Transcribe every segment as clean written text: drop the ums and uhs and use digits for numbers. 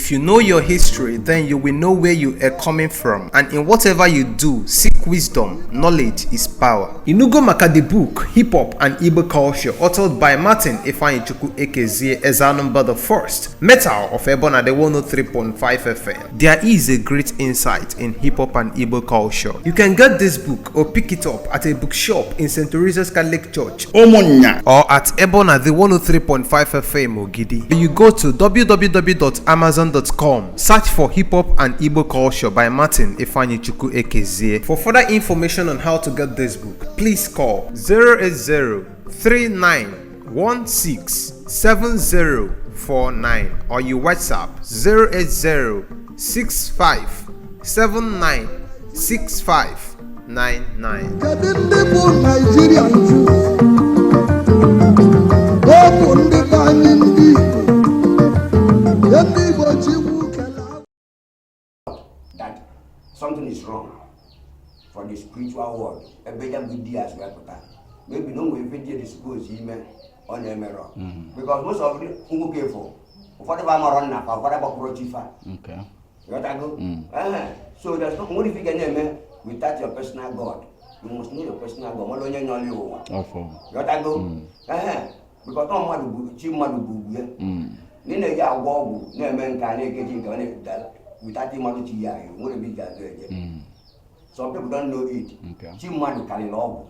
If you know your history, then you will know where you are coming from, and in whatever you do, seek wisdom. Knowledge is power. Inugo maka the book Hip Hop and Igbo Culture, authored by Martin Ifeanyichukwu Ekezie as Anambra the First, Metal of Ebona the 103.5 FM. There is a great insight in hip hop and Igbo culture. You can get this book or pick it up at a bookshop in St. Teresa's Catholic Church, Omonya, or at Ebona the 103.5 FM Ogidi. You go to www.amazon.com, search for Hip Hop and Igbo Culture by Martin Ifeanyichukwu Ekezie. For further information on how to get this book, please call 080-3916-7049 or you WhatsApp 080-6579-6599. That something is wrong for the spiritual world. A better good deal as well. Maybe no way if you dispose him on a mirror. Because most of it who pay for. Whatever I'm running up, whatever prochifa. Okay. You got to go? So there's no more if you can name without your personal God. You must know your personal God. More than you know you got to go? Because no one will cheat man will Nina ya wall, no man can get into without him on the tea. You wouldn't be that good. Some people don't know it. Cheat man will carry log.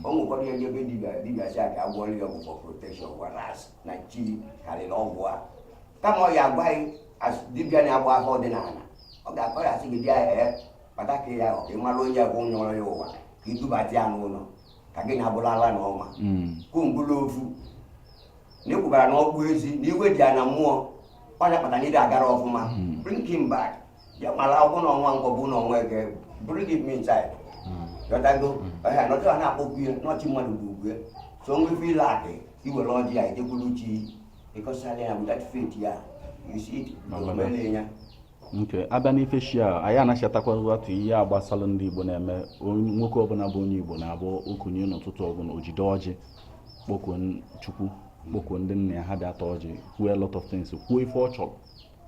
Only what you give I worry for protection, whereas like cheat carry log. Come on, you are buying as Dibian Awa Ordinana. Okay, I think the air, but I can't out. Maloya won't know over. You do by Tiano. Again, Abola Noma. Kumbulu. Nibuba no crazy, you wait Diana more. On a patanida got off ma. Bring him back. Yamala one on one for Buno work. Bring him inside. Got I go? I had not an apple, not too much. So we feel like you will launch the idea because I am that fit here. You see it? Okay, abani feshia ayana shatakwa watu ya gbasala ndị Igbo na-eme nwoke ọbụla bụ onye Igbo na-abụ okunye n'ụtụtụ ọbụla ojide ọjị kpọkuo Chukwu kpọkuo ndị nna ha dị atọ ọjị kwuo a lot of things kwuo ife ọ chọrọ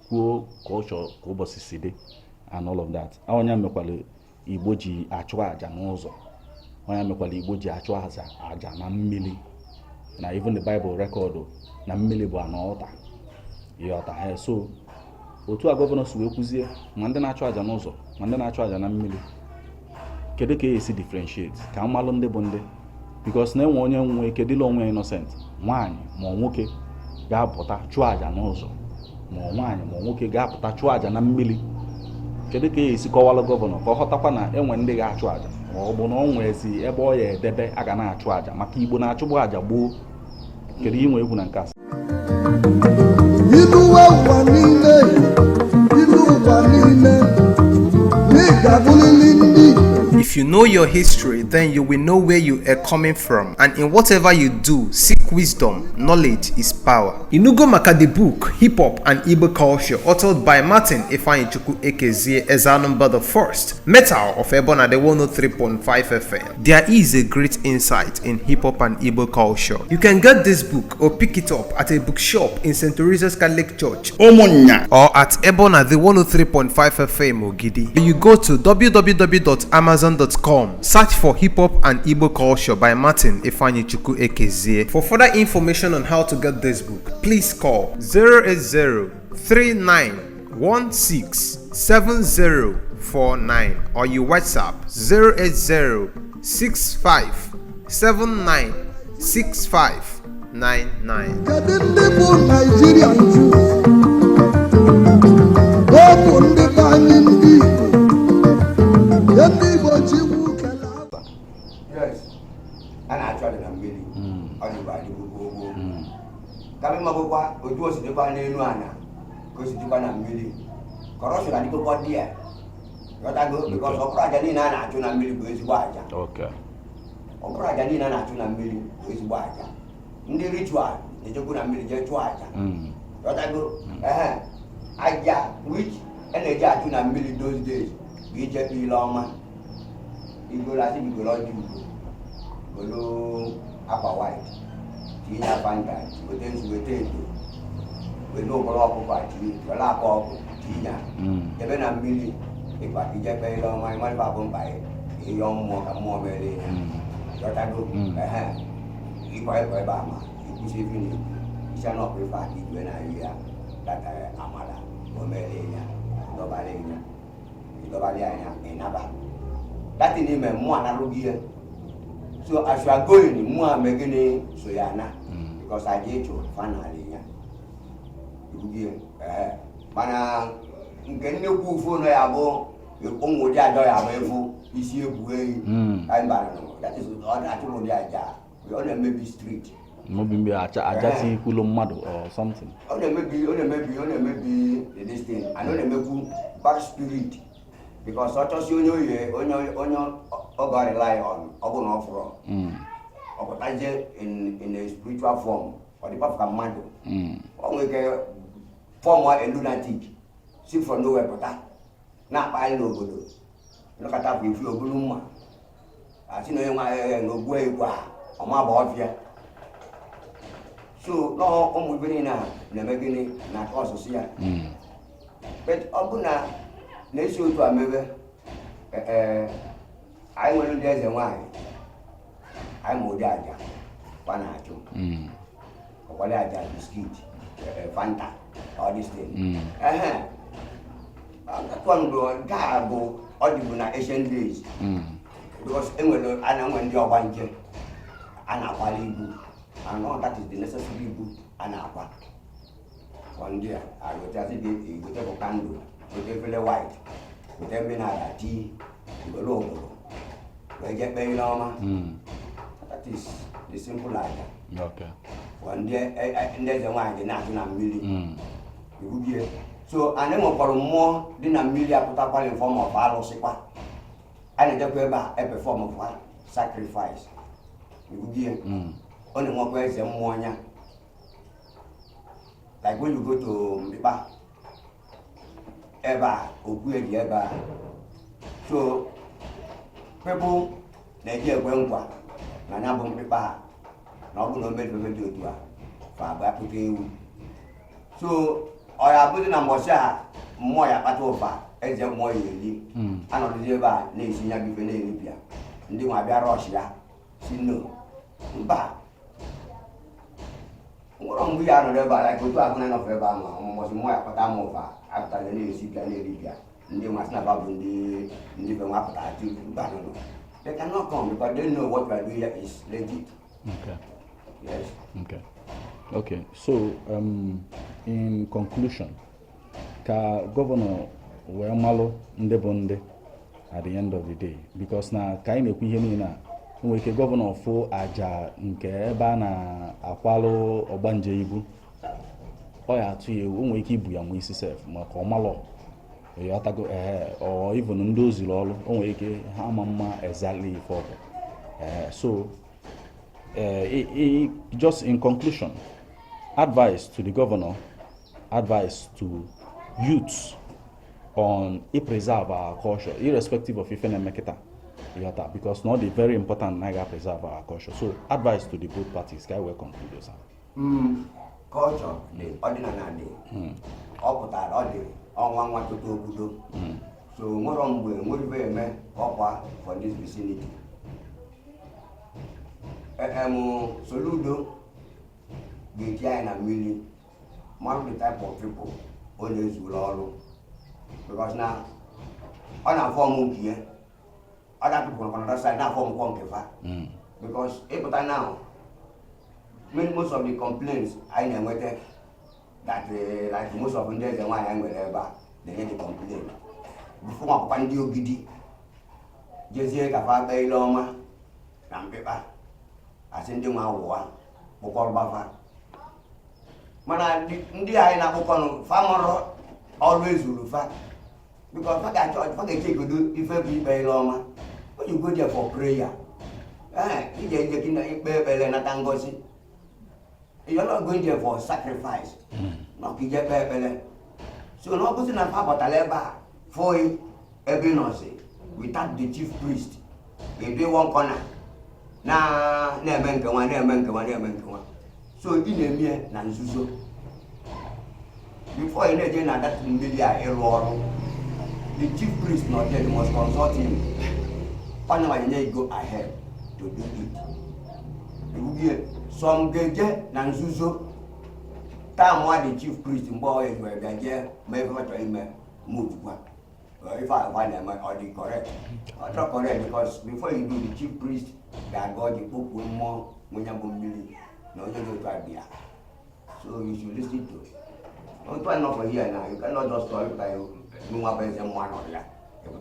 kwuo ka ọ chọrọ ka ụbọchị si dị and all of that. Onye mekwala Igbo ji achụ aja n'ụzọ, onye mekwala Igbo ji achụ aja na mmiri, na even the Bible record na mmiri bụ ana ọta yọta ha. So otu a gọvanọ si wee kwuzie ma ndị na-achụ aja n'ụzọ ma ndị na-achụ aja na mmiri, kedu ka esi differentiate ka amalụ ndị bụ ndị, because na-enwe onye nwe kedịla onwe innocent, nwaanyị ma nwoke ga-apụta chụọ aja n'ụzọ, ma nwaanyị ma nwoke ga-apụta chụọ aja na mmiri. Kedu ka esi kọwalụ gọvanọ ka ọ ghọtakwa na enwe ndị ga-achụ aja, ma ọ bụ na ọ nwezi ebe ọ ya edebe a ga na-achụ aja, maka Igbo na-achụgbu aja gboo. Kedu inwe egwu na nke asị? If you know your history, then you will know where you are coming from, and in whatever you do, seek wisdom. Knowledge is power. Inugo maka the book Hip Hop and Igbo Culture, authored by Martin Ifeanyichukwu Ekezie as Anambra the First, Metal of Ebona the 103.5 FM. There is a great insight in hip hop and Igbo culture. You can get this book or pick it up at a bookshop in St. Teresa's Catholic Church, Omonya, or at Ebona the 103.5 FM Ogidi. You go to www.amazon.com, search for Hip Hop and Igbo Culture by Martin Ifeanyichukwu Ekezie. For further information on how to get this book, please call 080-3916-7049 or you WhatsApp 080-6579-6599. Yes, and actually I'm really kami mabukwa ojuo sidikwa n'elu ana ko sidikwa na mmiri corruption adikwa dia yotago because okra aja ni na na-achụ na mmiri bụ ezigbo aja. Okay. Okra aja ni na na-achụ na mmiri bụ ezigbo aja. Ndị ritual ejekwu na mmiri je chụọ aja. Yotago aja which energy achụ na mmiri those days bụ ije ile ọma igolo ati igolo ọjị igolo apa white tinya banga wete wete we no bolo ọkụkọ ati wala akọ ọkụ Kenya. Even a million, if I get paid on my money, a young more and more very. What I do, if I buy Bama, you see, you shall not prefer it when I hear that Amada, or Melania, nobody in Abba. That in him and more analogy. So as you are going, more making so yana, because I get you finally. Mana ngene ku fo no yabo onwo dia do yabo isi ebuwe ai ba no that is all that mo dia ja we all maybe street mo bi aja ti ku lo mmadu or something all maybe this thing I know them make back spirit because such as onyo ogo rely on ogo no fro ogo taje in a spiritual form or the path commando onwe ke form a lunatic see from nowhere but na pa ile obodo no kata bu ifi ogulu mma ati no yenwa no gbo igwa o ma ba ofia so no omu bini na megini na cause ya but obuna na esi otu amebe ai nwere ndị eze nwanyị ai mo di aja bana ajo ọkwale aja biscuit fanta all this thing that one go go audible na ancient days because enwere ana nwe ndị ọgbanje ana akwali ibu and all that is the necessary ibu ana akwa one day I go tell you go take candle go take fele white go take me na tea go logo we get pay normal that is the simple idea. Okay. One day there's a one na million you be so and then for more than a million put up in form of alosikwa and the kweba a perform of sacrifice you be only more question more like when you go to Mbiba Eba Ogidi Eba so people they get Gwenkwa na na bo Mbiba na obu no medo otua fa ba pute so oya budi na mosha mo ya pata ofa eje mo yeli ano de ba na esinya bi fe na elipia ndi nwa bia rush ya sino mba ngoro mbu ya no de ba like otu akuna no fe ba ma mo mo ya pata mo fa after the na esipia na elipia ndi nwa sna ba bu ndi fe nwa pata ati ba no they cannot come because they know what we are doing here is legit. Okay. Yes. Okay. So, in conclusion, ka Governor Wemalo Ndebonde at the end of the day, because na ka ine kwu ihe niile onwe ke Governor fo aja nke ebe na akwalo ogbanje ibu o ya atu ye onwe ke ibu ya nwe isi self maka omalo ya tago or even ndị ozuru ọrụ onwe ke ha mama exactly for so just in conclusion, advice to the governor, advice to youths on preserve our culture, irrespective of if any maketa, because not the very important naga preserve our culture. So advice to the both parties. Can we conclude this? Culture, the ordinary day, up that all day, on one to do. So more on we very men for this vicinity. Soludo, the China really, one of the type of people always will all because now, on a form here, other people on the other side now form Conkefa. Because every time now, most of the complaints I never take that like most of them days the one I'm ever they get the complaint. Before I find you Ogidi, Jezie Kafa Bailoma, and paper. I send you my war, Bokor Bava. Mana, India I na farmer always will fat. Because what I thought, what they take to do if every Bailoma, when you go there for prayer, you get in the Bebel and a Tangosi. You're not going there for sacrifice. No, you get Bebele. So, no person of Papa Taleba for Ebinosi without the chief priest. If they one corner. Na nemenkewa so in a mere na nzuzo before you know that million, the chief priest not there, you must consult him. Finally, you go ahead to do it. You will get some geje nanzuzo. Time why the chief priest in boy is where they may move. If I find them or the correct, or not correct, because before you do the chief priest, that God you book one more when you go million. No, you don't try beer. So you should listen to it. Don't try not for here now. You cannot just call it by you. No one brings them one or that. You're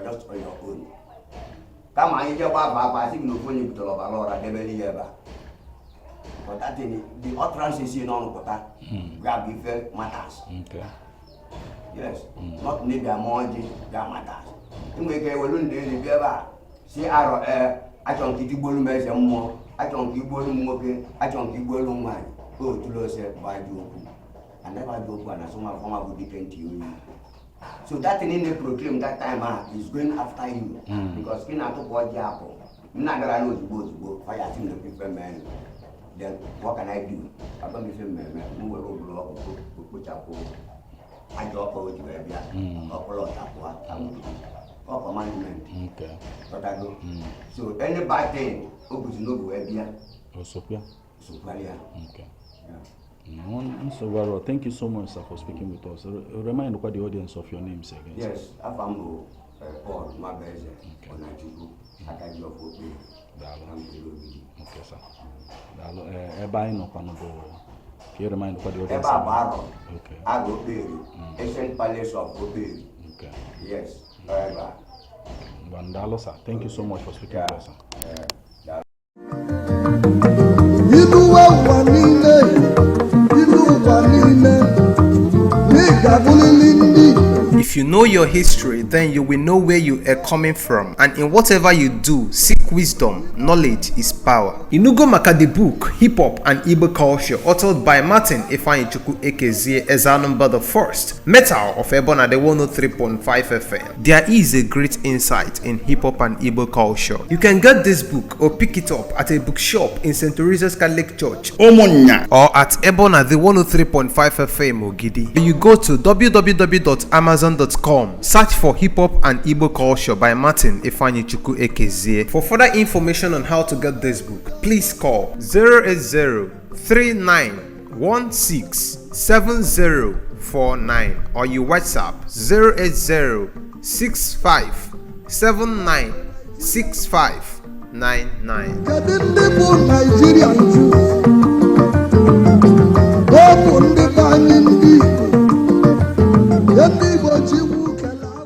just on your own. Come on, you just I think no phone you to love a lot at the belly ever. But that thing, the utterance is in on water. Grab if matters. Okay. Yes, not need the money that matters. You make a balloon daily bever. See, I don't keep balloon mess and more. I don't keep balloon smoking. I don't keep balloon wine. Go to lose it by Joku. I never joke when I saw my former would depend to you. So that thing in the proclaim that time is going after you. Because in a top what you happen. Not that I know to go fire team the people man. Then what can I do? I'm going to be man, move a road block, put up. I drop over to baby. Up a lot of commandment. Okay. But I go. So any bad thing, open to no baby. Also, yeah. So, okay. So, well, thank you so much, sir, for speaking with us. Remind the audience of your names again. Yes, Afambo, or my best, on I can go for me. Okay, sir. Buying up on the board. Can you remind the audience? Okay. I go pay ancient palace of Obey. Okay. Yes, Bandalo, sir. Thank you so much for speaking with us, sir. If you know your history, then you will know where you are coming from, and in whatever you do, seek wisdom. Knowledge is power. Inugo Maka the book, Hip Hop and Igbo Culture, authored by Martin Ifeanyichukwu Ekezie Ezanumba the First, Metal of Ebona the 103.5 FM. There is a great insight in hip hop and Igbo culture. You can get this book or pick it up at a bookshop in St. Teresa's Catholic Church, Omonya, or at Ebona the 103.5 FM Ogidi. You go to www.amazon.com, search for Hip Hop and Igbo Culture by Martin Ifeanyichukwu Ekezie. For further information on how to get this book, please call 080-3916-7049 or you WhatsApp 080-6579-6599.